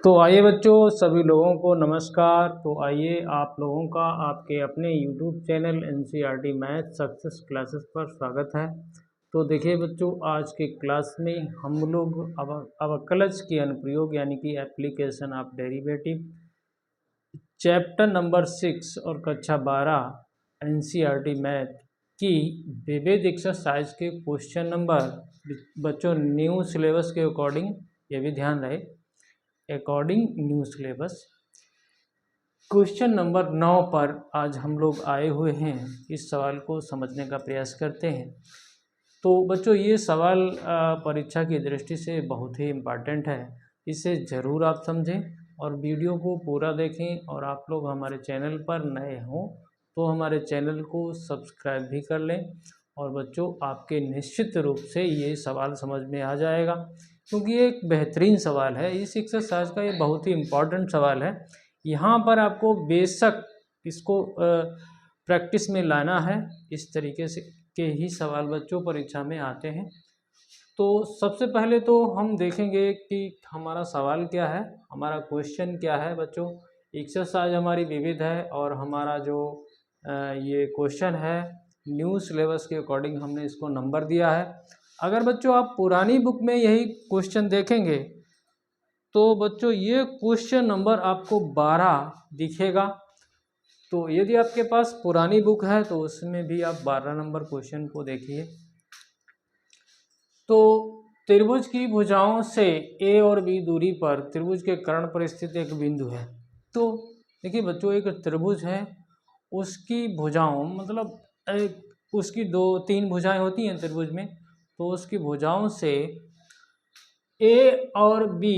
तो आइए बच्चों, सभी लोगों को नमस्कार। तो आइए आप लोगों का आपके अपने YouTube channel NCERT math success classes पर स्वागत है। तो देखिए बच्चों, आज के क्लास में हम लोग अवकलज के अनुप्रयोग यानी कि application of derivative chapter number 6 और कक्षा 12 NCERT मैथ की विविध एक्सरसाइज के क्वेश्चन नंबर बच्चों न्यू सिलेबस के अकॉर्डिंग, ये भी ध्यान रहे, according new syllabus question number 9 पर आज हम लोग आए हुए हैं। इस सवाल को समझने का प्रयास करते हैं। तो बच्चों ये सवाल परीक्षा की दृष्टि से बहुत ही इम्पॉर्टेंट है, इसे ज़रूर आप समझें और वीडियो को पूरा देखें। और आप लोग हमारे चैनल पर नए हों तो हमारे चैनल को सब्सक्राइब भी कर लें। और बच्चों आपके निश्चित रूप से ये सवाल समझ में आ जाएगा, क्योंकि ये एक बेहतरीन सवाल है। इस एक्सरसाइज का ये बहुत ही इम्पॉर्टेंट सवाल है। यहाँ पर आपको बेशक इसको प्रैक्टिस में लाना है। इस तरीके से के ही सवाल बच्चों परीक्षा में आते हैं। तो सबसे पहले तो हम देखेंगे कि हमारा सवाल क्या है, हमारा क्वेश्चन क्या है। बच्चों एक्सरसाइज हमारी विविध है और हमारा जो ये क्वेश्चन है न्यू सिलेबस के अकॉर्डिंग हमने इसको नंबर दिया है। अगर बच्चों आप पुरानी बुक में यही क्वेश्चन देखेंगे तो बच्चों ये क्वेश्चन नंबर आपको 12 दिखेगा। तो यदि आपके पास पुरानी बुक है तो उसमें भी आप 12 नंबर क्वेश्चन को देखिए। तो त्रिभुज की भुजाओं से ए और बी दूरी पर त्रिभुज के कर्ण पर स्थित एक बिंदु है। तो देखिए बच्चों, एक त्रिभुज है, उसकी भुजाओं मतलब उसकी 2-3 भुजाएं होती हैं त्रिभुज में। तो उसकी भुजाओं से ए और बी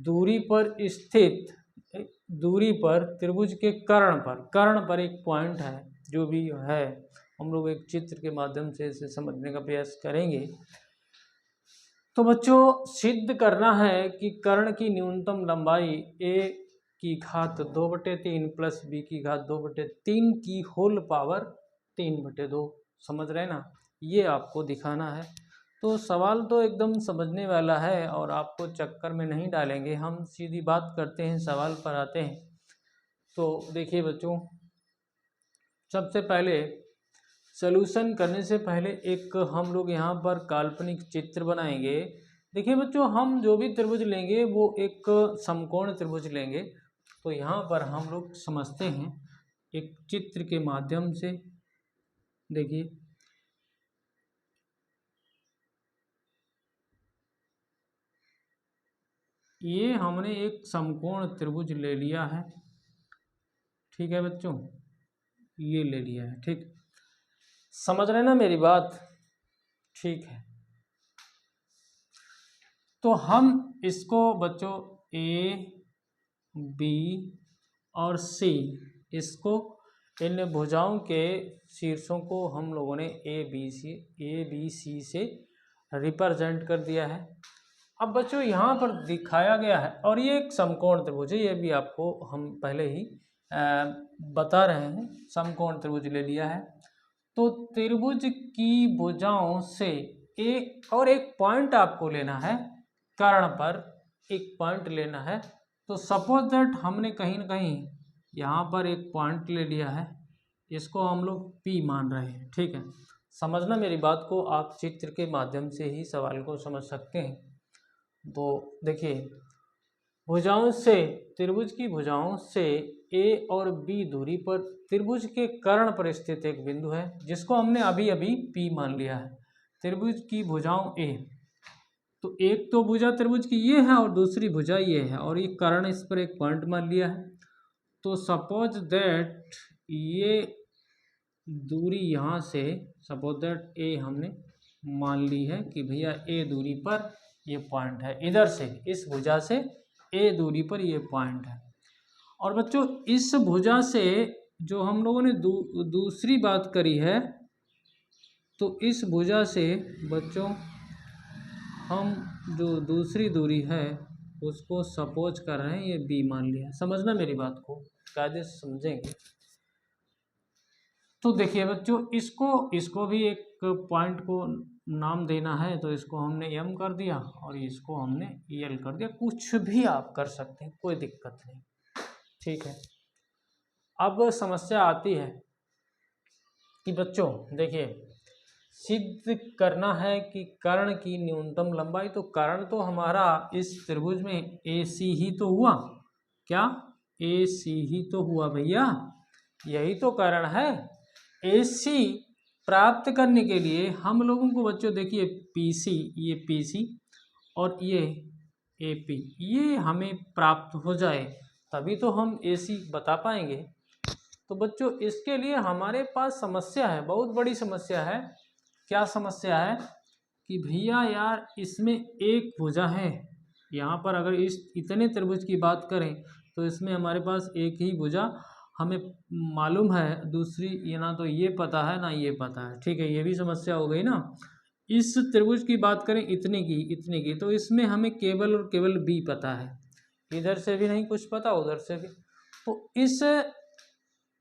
दूरी पर स्थित, दूरी पर त्रिभुज के कर्ण पर एक पॉइंट है, जो भी है हम लोग एक चित्र के माध्यम से इसे समझने का प्रयास करेंगे। तो बच्चों सिद्ध करना है कि कर्ण की न्यूनतम लंबाई a की घात 2/3 प्लस b की घात 2/3 की होल पावर 3/2। समझ रहे ना, ये आपको दिखाना है। तो सवाल तो एकदम समझने वाला है और आपको चक्कर में नहीं डालेंगे। हम सीधी बात करते हैं, सवाल पर आते हैं। तो देखिए बच्चों, सबसे पहले सॉल्यूशन करने से पहले एक हम लोग यहाँ पर काल्पनिक चित्र बनाएंगे। देखिए बच्चों, हम जो भी त्रिभुज लेंगे वो एक समकोण त्रिभुज लेंगे। तो यहाँ पर हम लोग समझते हैं एक चित्र के माध्यम से। देखिए ये हमने एक समकोण त्रिभुज ले लिया है, ठीक है बच्चों, ये ले लिया है। ठीक, समझ रहे ना मेरी बात? ठीक है। तो हम इसको बच्चों ए बी और सी, इसको इन भुजाओं के शीर्षों को हम लोगों ने ए बी सी से रिप्रेजेंट कर दिया है। अब बच्चों यहाँ पर दिखाया गया है, और ये एक समकोण त्रिभुज है, ये भी आपको हम पहले ही बता रहे हैं। समकोण त्रिभुज ले लिया है। तो त्रिभुज की भुजाओं से एक और एक पॉइंट आपको लेना है, कर्ण पर एक पॉइंट लेना है। तो सपोज दैट हमने कहीं ना कहीं यहाँ पर एक पॉइंट ले लिया है, इसको हम लोग P मान रहे हैं। ठीक है, समझना मेरी बात को, आप चित्र के माध्यम से ही सवाल को समझ सकते हैं। तो देखिए, भुजाओं से, त्रिभुज की भुजाओं से A और B दूरी पर त्रिभुज के कर्ण पर स्थित एक बिंदु है, जिसको हमने अभी अभी P मान लिया है। त्रिभुज की भुजाओं A, तो एक तो भुजा त्रिभुज की ये है और दूसरी भुजा ये है, और ये कर्ण इस पर एक पॉइंट मान लिया है। तो सपोज दैट ये दूरी यहाँ से, सपोज दैट ए हमने मान ली है कि भैया ए दूरी पर ये पॉइंट है, इधर से इस भुजा से ए दूरी पर ये पॉइंट है। और बच्चों इस भुजा से जो हम लोगों ने दूसरी बात करी है, तो इस भुजा से बच्चों हम जो दूसरी दूरी है उसको सपोज कर रहे हैं ये बी मान लिया। समझना मेरी बात को, कायदे से समझेंगे। तो देखिए बच्चों, इसको भी एक पॉइंट को नाम देना है तो इसको हमने एम कर दिया और इसको हमने एल कर दिया। कुछ भी आप कर सकते हैं, कोई दिक्कत नहीं। ठीक है, अब समस्या आती है कि बच्चों देखिए, सिद्ध करना है कि कर्ण की न्यूनतम लंबाई। तो कर्ण तो हमारा इस त्रिभुज में ए सी ही तो हुआ। क्या? ए सी ही तो हुआ भैया, यही तो कर्ण है। ए सी प्राप्त करने के लिए हम लोगों को बच्चों देखिए पी सी, ये पी सी और ये ए पी, ये हमें प्राप्त हो जाए तभी तो हम ए सी बता पाएंगे। तो बच्चों इसके लिए हमारे पास समस्या है, बहुत बड़ी समस्या है। क्या समस्या है कि भैया यार इसमें एक भुजा है, यहाँ पर अगर इस इतने त्रिभुज की बात करें तो इसमें हमारे पास एक ही भुजा हमें मालूम है, दूसरी ये ना तो ये पता है ना ये पता है। ठीक है, ये भी समस्या हो गई ना। इस त्रिभुज की बात करें इतने की तो इसमें हमें केवल और केवल बी पता है, इधर से भी नहीं कुछ पता उधर से भी। तो इस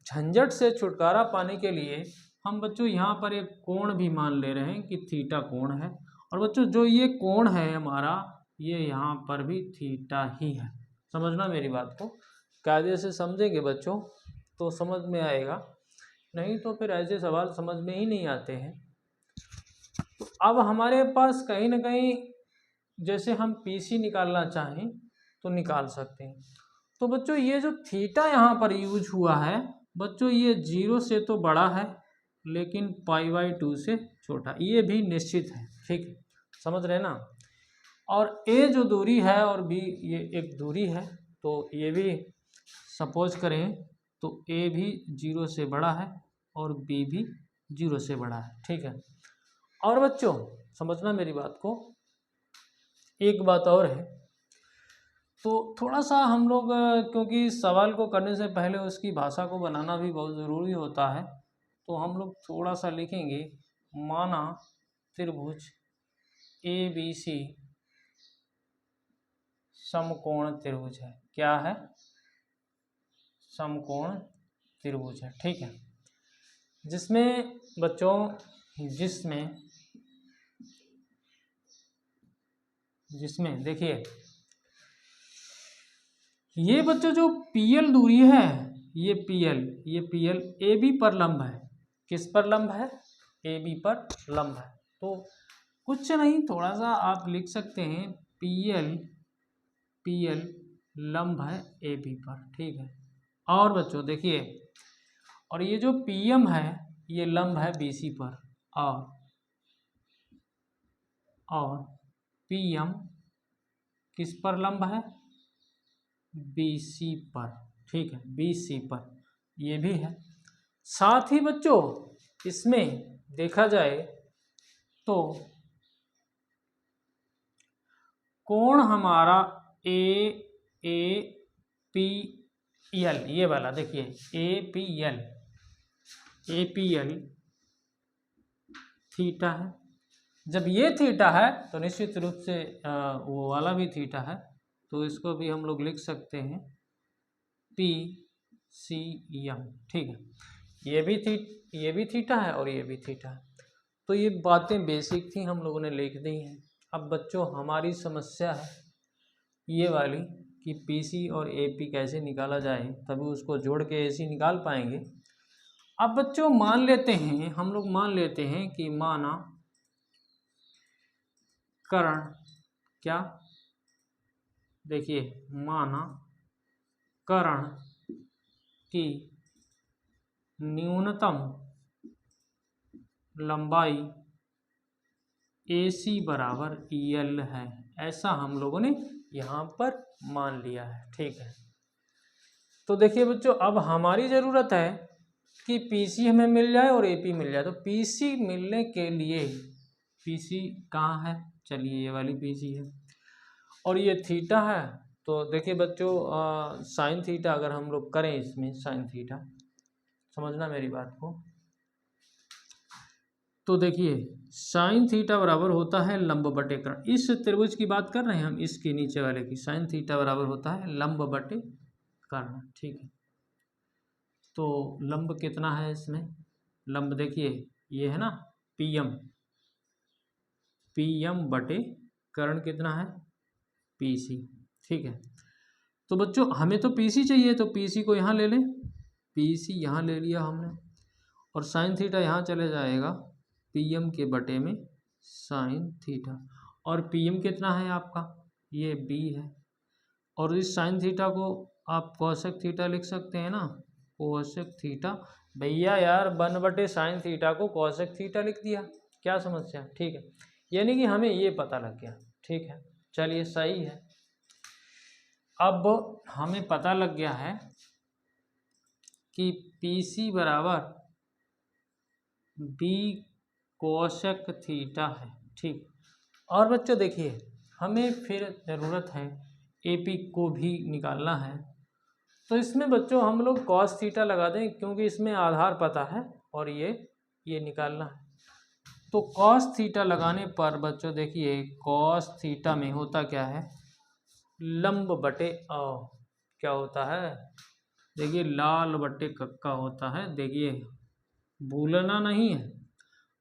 झंझट से छुटकारा पाने के लिए हम बच्चों यहाँ पर एक कोण भी मान ले रहे हैं कि थीटा कोण है। और बच्चों जो ये कोण है हमारा, ये यहाँ पर भी थीटा ही है। समझना मेरी बात को, कायदे से समझेंगे बच्चों तो समझ में आएगा, नहीं तो फिर ऐसे सवाल समझ में ही नहीं आते हैं। तो अब हमारे पास कहीं ना कहीं जैसे हम पीसी निकालना चाहें तो निकाल सकते हैं। तो बच्चों ये जो थीटा यहाँ पर यूज हुआ है बच्चों, ये 0 से तो बड़ा है लेकिन π/2 से छोटा, ये भी निश्चित है। ठीक है, समझ रहे ना। और ए जो दूरी है और बी ये एक दूरी है, तो ये भी सपोज करें तो ए भी 0 से बड़ा है और बी भी 0 से बड़ा है। ठीक है, और बच्चों समझना मेरी बात को, एक बात और है। तो थोड़ा सा हम लोग क्योंकि सवाल को करने से पहले उसकी भाषा को बनाना भी बहुत ज़रूरी होता है, तो हम लोग थोड़ा सा लिखेंगे, माना त्रिभुज ए बी सी समकोण त्रिभुज है। क्या है? समकोण त्रिभुज है। ठीक है, जिसमें बच्चों जिसमें देखिए ये बच्चों जो PL दूरी है, ये PL AB पर लंब है। किस पर लंब है? AB पर लंब है। तो कुछ नहीं, थोड़ा सा आप लिख सकते हैं PL लंब है AB पर। ठीक है, और बच्चों देखिए, और ये जो PM है ये लंब है BC पर, और PM किस पर लंब है? BC पर। ठीक है, BC पर ये भी है। साथ ही बच्चों इसमें देखा जाए तो कोण हमारा APL, ये वाला देखिए APL थीटा है। जब ये थीटा है तो निश्चित रूप से वो वाला भी थीटा है, तो इसको भी हम लोग लिख सकते हैं PCM। ठीक है, ये भी थीटा है और ये भी थीटा है। तो ये बातें बेसिक थी, हम लोगों ने लिख दी हैं। अब बच्चों हमारी समस्या है ये वाली कि PC और AP कैसे निकाला जाए, तभी उसको जोड़ के AC निकाल पाएंगे। अब बच्चों हम लोग मान लेते हैं कि माना कर्ण, क्या देखिए, माना कर्ण की न्यूनतम लंबाई AC बराबर EL है, ऐसा हम लोगों ने यहाँ पर मान लिया है। ठीक है, तो देखिए बच्चों अब हमारी ज़रूरत है कि PC हमें मिल जाए और AP मिल जाए। तो PC मिलने के लिए, PC कहाँ है? चलिए ये वाली PC है और ये थीटा है। तो देखिए बच्चों साइन थीटा अगर हम लोग करें, इसमें साइन थीटा, समझना मेरी बात को, तो देखिए साइन थीटा बराबर होता है लंब बटे कर्ण। इस त्रिभुज की बात कर रहे हैं हम, इसके नीचे वाले की, साइन थीटा बराबर होता है लंब बटे कर्ण। ठीक है, तो लंब कितना है इसमें? लंब देखिए ये है ना PM, PM बटे कर्ण कितना है PC। ठीक है, तो बच्चों हमें तो PC चाहिए, तो PC को यहाँ ले लें, PC यहाँ ले लिया हमने, और साइन थीटा यहाँ चले जाएगा PM के बटे में साइन थीटा, और PM कितना है आपका, ये B है, और इस साइन थीटा को आप कोसेक थीटा लिख सकते हैं ना, कोसेक थीटा। भैया यार 1 बटे साइन थीटा को कोसेक थीटा लिख दिया, क्या समस्या। ठीक है, यानी कि हमें ये पता लग गया। ठीक है, चलिए सही है। अब हमें पता लग गया है कि PC बराबर B कोसेक थीटा है। ठीक, और बच्चों देखिए हमें फिर ज़रूरत है AP को भी निकालना है, तो इसमें बच्चों हम लोग कॉस थीटा लगा दें, क्योंकि इसमें आधार पता है और ये निकालना है। तो कॉस थीटा लगाने पर बच्चों देखिए कॉस थीटा में होता क्या है, लंब बटे क्या होता है, देखिए लाल बटे कक्का होता है, देखिए भूलना नहीं है,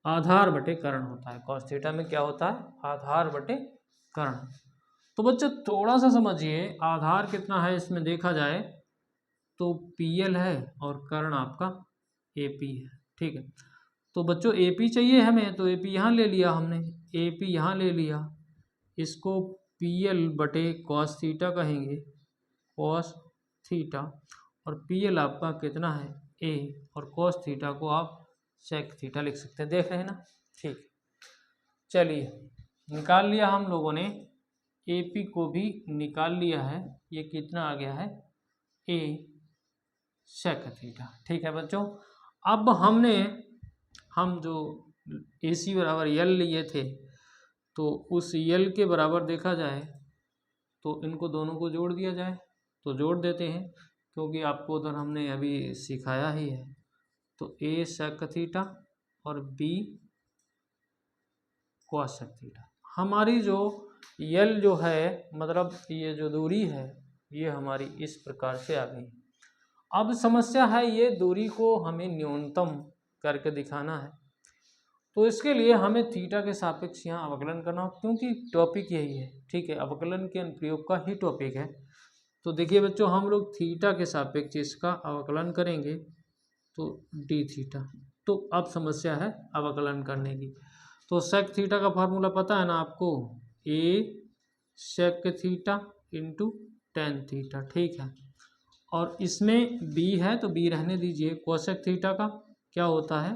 आधार बटे कर्ण होता है। कॉस थीटा में क्या होता है, आधार बटे कर्ण। तो बच्चों थोड़ा सा समझिए, आधार कितना है इसमें देखा जाए तो PL है और कर्ण आपका AP है। ठीक है, तो बच्चों AP चाहिए हमें, तो AP यहाँ ले लिया हमने, AP यहाँ ले लिया, इसको PL बटे कॉस थीटा कहेंगे, कॉस थीटा, और PL आपका कितना है A, और कॉस थीटा को आप सेक थीटा लिख सकते हैं, देख रहे हैं ना। ठीक, चलिए निकाल लिया हम लोगों ने, AP को भी निकाल लिया है, ये कितना आ गया है A सेक थीटा। ठीक है बच्चों, अब हम जो AC बराबर L लिए थे, तो उस L के बराबर देखा जाए तो इनको दोनों को जोड़ दिया जाए, तो जोड़ देते हैं, क्योंकि आपको उधर हमने अभी सिखाया ही है। तो A सेक थीटा और B कोसेक थीटा, हमारी जो L जो है, मतलब ये जो दूरी है ये हमारी इस प्रकार से आ गई। अब समस्या है ये दूरी को हमें न्यूनतम करके दिखाना है, तो इसके लिए हमें थीटा के सापेक्ष यहाँ अवकलन करना हो, क्योंकि टॉपिक यही है। ठीक है, अवकलन के अनुप्रयोग का ही टॉपिक है। तो देखिए बच्चों हम लोग थीटा के सापेक्ष इसका अवकलन करेंगे, तो डी थीटा। तो अब समस्या है अवकलन करने की, तो सेक थीटा का फार्मूला पता है ना आपको, A sec theta into ten theta. ठीक है, और इसमें B है तो B रहने दीजिए। कोसेक थीटा का क्या होता है,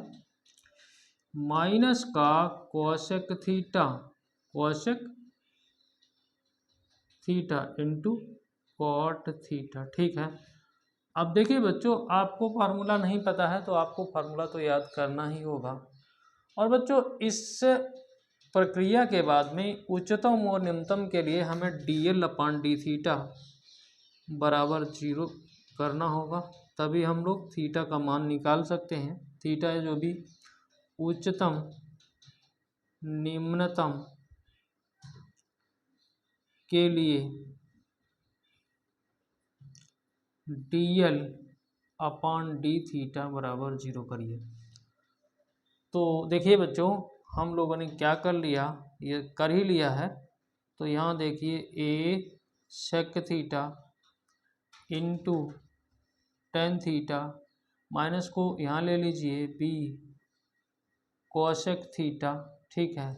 माइनस का cosec theta, cosec theta into cot theta. ठीक है, अब देखिए बच्चों आपको फार्मूला नहीं पता है तो आपको फार्मूला तो याद करना ही होगा। और बच्चों इस प्रक्रिया के बाद में उच्चतम और निम्नतम के लिए हमें DL/d थीटा बराबर 0 करना होगा, तभी हम लोग थीटा का मान निकाल सकते हैं। थीटा है जो भी उच्चतम निम्नतम के लिए DL/d थीटा बराबर 0 करिए। तो देखिए बच्चों हम लोगों ने क्या कर लिया, ये कर ही लिया है। तो यहाँ देखिए A sec theta into ten theta, minus को यहाँ ले लीजिए B कोसेक थीटा, ठीक है,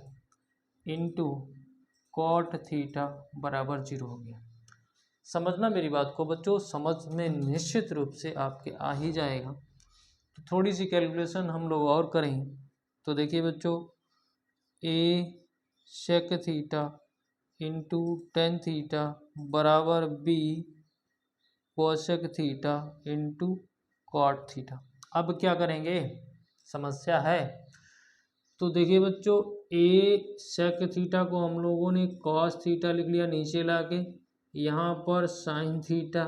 इंटू कॉट थीटा बराबर 0 हो गया। समझना मेरी बात को बच्चों, समझ में निश्चित रूप से आपके आ ही जाएगा। तो थोड़ी सी कैलकुलेशन हम लोग और करें, तो देखिए बच्चों A sec theta into ten theta बराबर B cosec theta into cot theta. अब क्या करेंगे, समस्या है। तो देखिए बच्चों A सेक थीटा को हम लोगों ने कॉस थीटा लिख लिया नीचे लाके, यहाँ पर साइन थीटा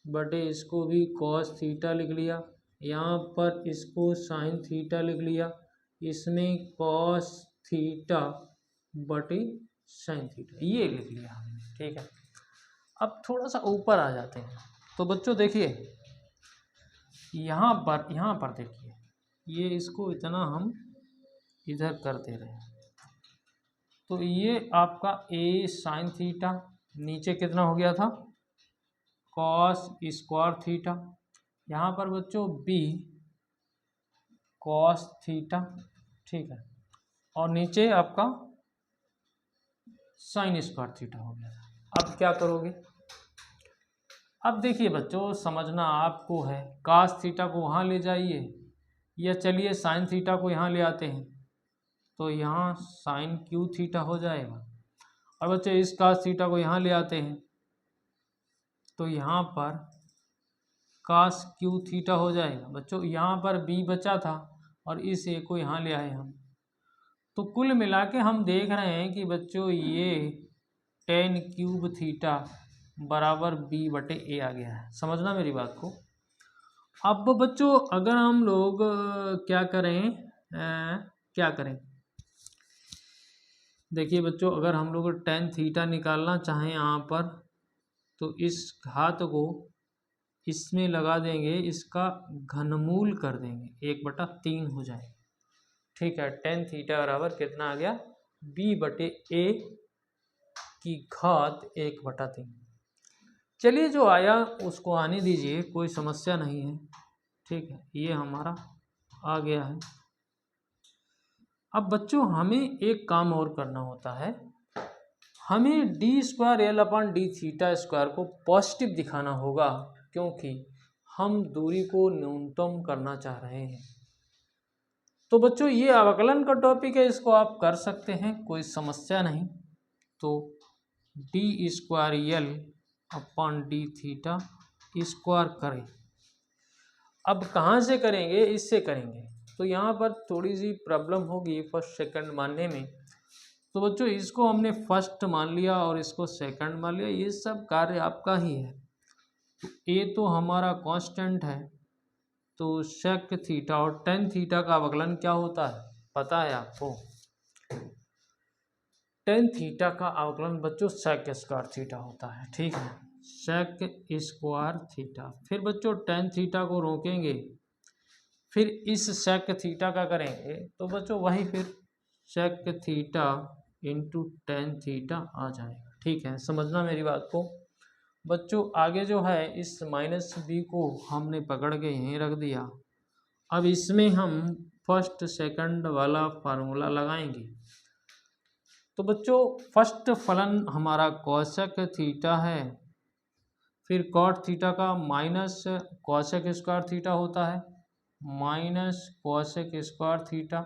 बटे इसको भी कॉस थीटा लिख लिया, यहाँ पर इसको साइन थीटा लिख लिया, इसमें कॉस थीटा बटे साइन थीटा ये लिख लिया हमने। ठीक है, अब थोड़ा सा ऊपर आ जाते हैं। तो बच्चों देखिए यहाँ पर देखिए ये इसको इतना हम इधर कर दे रहे हैं, तो ये आपका ए साइन थीटा, नीचे कितना हो गया था कॉस स्क्वायर थीटा, यहाँ पर बच्चों बी कॉस थीटा, ठीक है, और नीचे आपका साइन स्क्वायर थीटा हो गया। अब क्या करोगे, अब देखिए बच्चों समझना आपको है, कास थीटा को वहाँ ले जाइए या चलिए साइन थीटा को यहाँ ले आते हैं, तो यहाँ साइन क्यू थीटा हो जाएगा। और बच्चों इस कास थीटा को यहाँ ले आते हैं तो यहाँ पर कास क्यू थीटा हो जाएगा। बच्चों यहाँ पर बी बचा था और इस ए को यहाँ ले आए हम, तो कुल मिला के हम देख रहे हैं कि बच्चों ये टेन क्यूब थीटा बराबर बी बटे ए आ गया है। समझना मेरी बात को। अब बच्चों अगर हम लोग क्या करें, देखिए बच्चों अगर हम लोग टेन थीटा निकालना चाहें यहाँ पर, तो इस घात को इसमें लगा देंगे, इसका घनमूल कर देंगे, 1/3 हो जाए, ठीक है। टेन थीटा बराबर कितना आ गया, बी बटे ए की घात 1/3। चलिए जो आया उसको आने दीजिए, कोई समस्या नहीं है, ठीक है, ये हमारा आ गया है। अब बच्चों हमें एक काम और करना होता है, हमें D square L upon D theta square को पॉजिटिव दिखाना होगा, क्योंकि हम दूरी को न्यूनतम करना चाह रहे हैं। तो बच्चों ये अवकलन का टॉपिक है, इसको आप कर सकते हैं, कोई समस्या नहीं। तो D square L upon D theta square करें। अब कहाँ से करेंगे, इससे करेंगे, तो यहाँ पर थोड़ी सी प्रॉब्लम होगी फर्स्ट सेकंड मानने में। तो बच्चों इसको हमने फर्स्ट मान लिया और इसको सेकंड मान लिया, ये सब कार्य आपका ही है। तो ए तो हमारा कांस्टेंट है, तो सेक थीटा और टेन थीटा का अवकलन क्या होता है पता है आपको, टेन थीटा का अवकलन बच्चों सेक स्क्वायर थीटा होता है, ठीक है, सेक स्क्वायर थीटा। फिर बच्चों टेन थीटा को रोकेंगे, फिर इस सेक थीटा का करेंगे, तो बच्चों वही फिर sec theta into ten theta आ जाएगा, ठीक है। समझना मेरी बात को। बच्चों आगे जो है इस माइनस बी को हमने पकड़ के यहीं रख दिया। अब इसमें हम फर्स्ट सेकंड वाला फार्मूला लगाएंगे। तो बच्चों फर्स्ट फलन हमारा कॉसेक थीटा है, फिर कॉट थीटा का माइनस कॉसेक स्क्वायर थीटा होता है, माइनस कॉसेक स्क्वायर थीटा।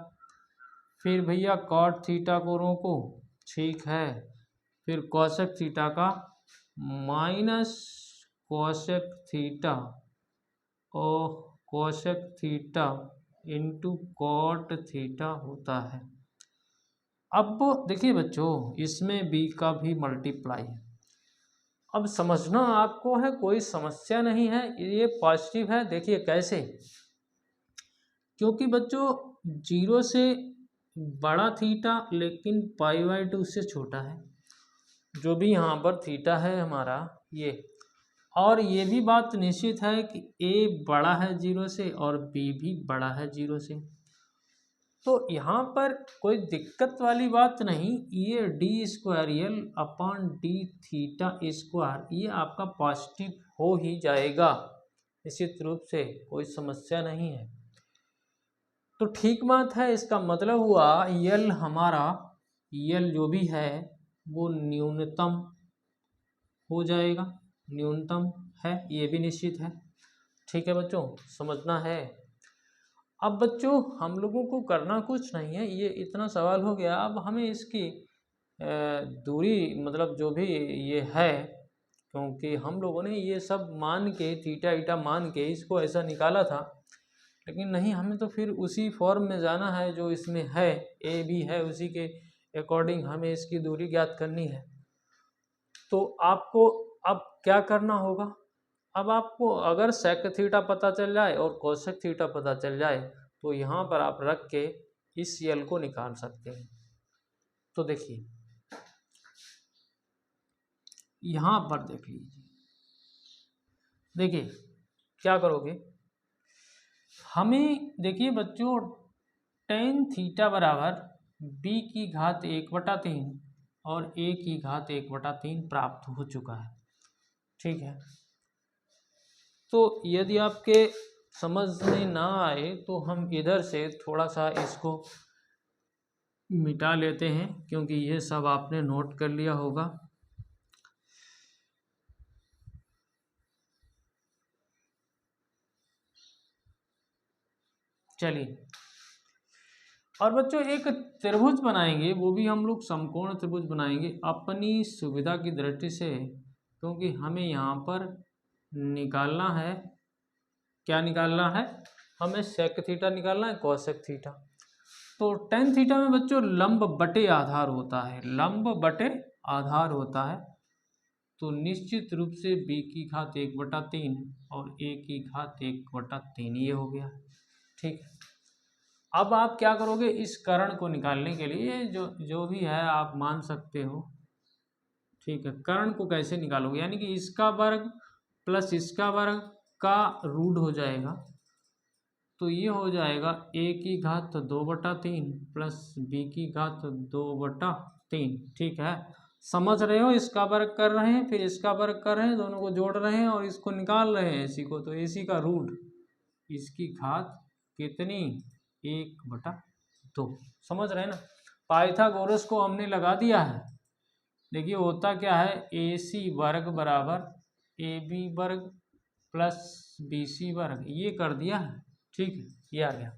फिर भैया कॉट थीटा को रोको, ठीक है, फिर कॉसेक थीटा का माइनस कॉसेक थीटा और cosec theta into cot theta होता है। अब देखिए बच्चों इसमें बी का भी मल्टीप्लाई है। अब समझना आपको है, कोई समस्या नहीं है, ये पॉजिटिव है। देखिए कैसे, क्योंकि बच्चों 0 से बड़ा थीटा लेकिन पाई/2 से छोटा है, जो भी यहाँ पर थीटा है हमारा ये, और ये भी बात निश्चित है कि ए बड़ा है 0 से और बी भी बड़ा है 0 से। तो यहाँ पर कोई दिक्कत वाली बात नहीं, ये D square L upon D theta square ये आपका पॉजिटिव हो ही जाएगा निश्चित रूप से, कोई समस्या नहीं है। तो ठीक बात है, इसका मतलब हुआ यल हमारा, यल जो भी है वो न्यूनतम हो जाएगा, न्यूनतम है, ये भी निश्चित है, ठीक है बच्चों, समझना है। अब बच्चों हम लोगों को करना कुछ नहीं है, ये इतना सवाल हो गया। अब हमें इसकी दूरी मतलब जो भी ये है, क्योंकि हम लोगों ने ये सब मान के थीटा ईटा मान के इसको ऐसा निकाला था, लेकिन नहीं, हमें तो फिर उसी फॉर्म में जाना है जो इसमें है, ए भी है, उसी के अकॉर्डिंग हमें इसकी दूरी ज्ञात करनी है। तो आपको अब क्या करना होगा, अब आपको अगर सेक थीटा पता चल जाए और कोसेक थीटा पता चल जाए, तो यहाँ पर आप रख के इस यल को निकाल सकते हैं। तो देखिए यहाँ पर देख लीजिए, देखिए क्या करोगे, हमें देखिए बच्चों टेन थीटा बराबर b की घात 1/3 और a की घात 1/3 प्राप्त हो चुका है। ठीक है, तो यदि आपके समझ में ना आए तो हम इधर से थोड़ा सा इसको मिटा लेते हैं, क्योंकि ये सब आपने नोट कर लिया होगा। चलिए, और बच्चों एक त्रिभुज बनाएंगे, वो भी हम लोग समकोण त्रिभुज बनाएंगे अपनी सुविधा की दृष्टि से, क्योंकि हमें यहाँ पर निकालना है, क्या निकालना है, हमें सेक थीटा निकालना है, कॉसेक थीटा। तो टेन थीटा में बच्चों लंब बटे आधार होता है, लंब बटे आधार होता है, तो निश्चित रूप से b की घात 1/3 और a की घात 1/3 ये हो गया। ठीक है, अब आप क्या करोगे, इस कर्ण को निकालने के लिए जो भी है आप मान सकते हो। ठीक है, कर्ण को कैसे निकालोगे, यानी कि इसका वर्ग प्लस इसका वर्ग का रूट हो जाएगा, तो ये हो जाएगा a की घात 2/3 प्लस b की घात 2/3। ठीक है, समझ रहे हो, इसका वर्ग कर रहे हैं फिर इसका वर्ग कर रहे हैं, दोनों को जोड़ रहे हैं और इसको निकाल रहे हैं इसी को, तो इसी का रूट इसकी घात कितनी 1/2। समझ रहे हैं ना, पाइथागोरस को हमने लगा दिया है। देखिए होता क्या है, AC वर्ग बराबर AB वर्ग प्लस BC वर्ग, ये कर दिया है। ठीक है, ये आ गया।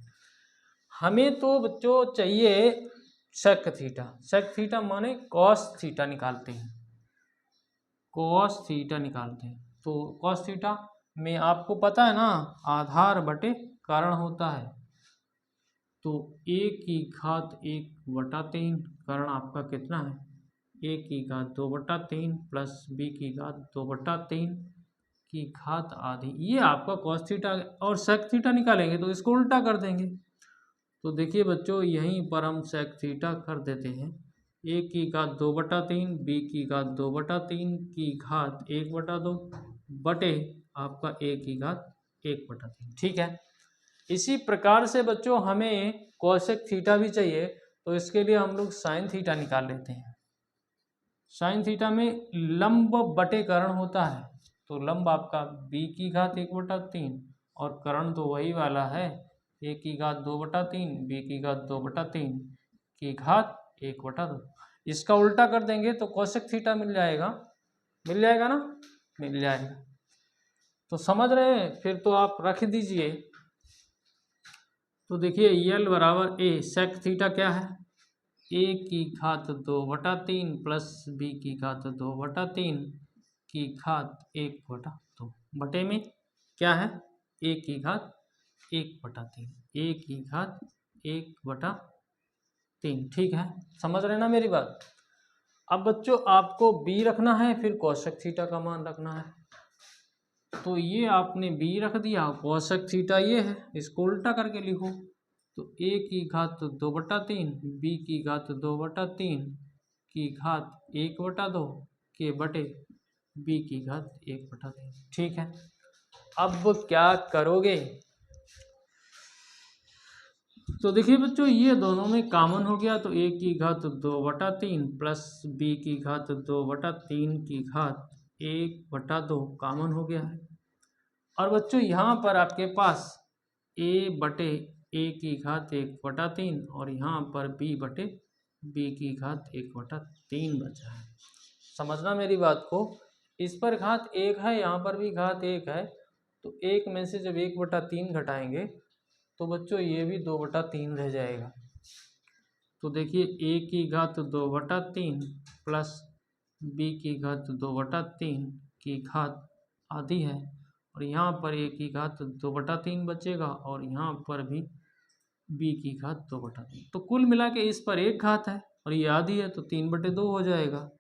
हमें तो बच्चों चाहिए सेक थीटा, सेक थीटा माने कॉस थीटा निकालते हैं, कॉस थीटा निकालते हैं। तो कॉस थीटा में आपको पता है ना, आधार बटे कारण होता है, तो a की घात 1/3 कारण आपका कितना है, a की घात 2/3 प्लस b की घात 2/3 की घात आधी, ये आपका कॉस थीटा। और सेक थीटा निकालेंगे तो इसको उल्टा कर देंगे, तो देखिए बच्चों यहीं पर हम सेक थीटा कर देते हैं, a की घात 2/3 b की घात 2/3 की घात 1/2 बटे आपका a की घात 1/3। ठीक है, इसी प्रकार से बच्चों हमें कोसेक थीटा भी चाहिए, तो इसके लिए हम लोग साइन थीटा निकाल लेते हैं। साइन थीटा में लंब बटे कर्ण होता है, तो लंब आपका b की घात 1/3 और कर्ण तो वही वाला है, a की घात 2/3 b की घात 2/3 की घात 1/2। इसका उल्टा कर देंगे तो कोसेक थीटा मिल जाएगा, मिल जाएगा ना, मिल जाएगा। तो समझ रहे हैं, फिर तो आप रख दीजिए। तो देखिए यल बराबर ए, सेक थीटा क्या है, a की घात 2/3 प्लस b की घात 2/3 की घात 1/2 बटे में क्या है, a की घात 1/3, a की घात 1/3। ठीक है, समझ रहे ना मेरी बात। अब बच्चों आपको b रखना है, फिर कोसेक थीटा का मान रखना है, तो ये आपने b रख दिया, कोसेक थीटा ये है, इसको उल्टा करके लिखो, तो a की घात 2/3 b की घात 2/3 की घात 1/2 के बटे b की घात 1/3। ठीक है, अब क्या करोगे, तो देखिए बच्चों ये दोनों में कॉमन हो गया, तो a की घात 2/3 प्लस b की घात 2/3 की घात 1/2 कॉमन हो गया है। और बच्चों यहाँ पर आपके पास a बटे a की घात 1/3 और यहाँ पर b बटे b की घात 1/3 बचा है। समझना मेरी बात को, इस पर घात 1 है, यहाँ पर भी घात 1 है, तो 1 में से जब 1/3 घटाएंगे तो बच्चों ये भी 2/3 रह जाएगा। तो देखिए a की घात 2/3 प्लस b की घात 2/3 की घात आधी है, और यहाँ पर a की घात 2/3 बचेगा और यहाँ पर भी b की घात 2/3। तो कुल मिला के इस पर एक घात है और ये आधी है, तो 3/2 हो जाएगा।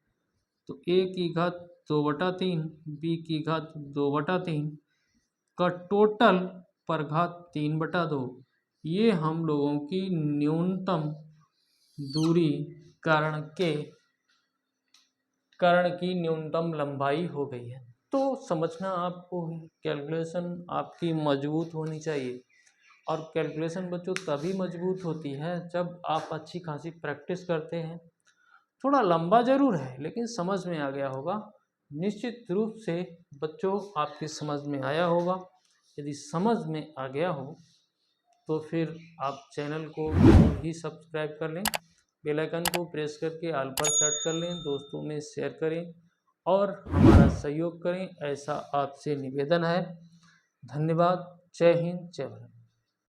तो a की घात 2/3 b की घात 2/3 का टोटल पर घात 3/2, ये हम लोगों की न्यूनतम दूरी कर्ण की न्यूनतम लंबाई हो गई है। तो समझना आपको, कैलकुलेशन आपकी मजबूत होनी चाहिए। और कैलकुलेशन बच्चों तभी मजबूत होती है जब आप अच्छी खासी प्रैक्टिस करते हैं। थोड़ा लंबा जरूर है लेकिन समझ में आ गया होगा, निश्चित रूप से बच्चों आपकी समझ में आया होगा। यदि समझ में आ गया हो तो फिर आप चैनल को भी सब्सक्राइब कर लें, बेल आइकन को प्रेस करके ऑल पर सेट कर लें, दोस्तों में शेयर करें और हमारा सहयोग करें, ऐसा आपसे निवेदन है। धन्यवाद। जय हिंद, जय भारत।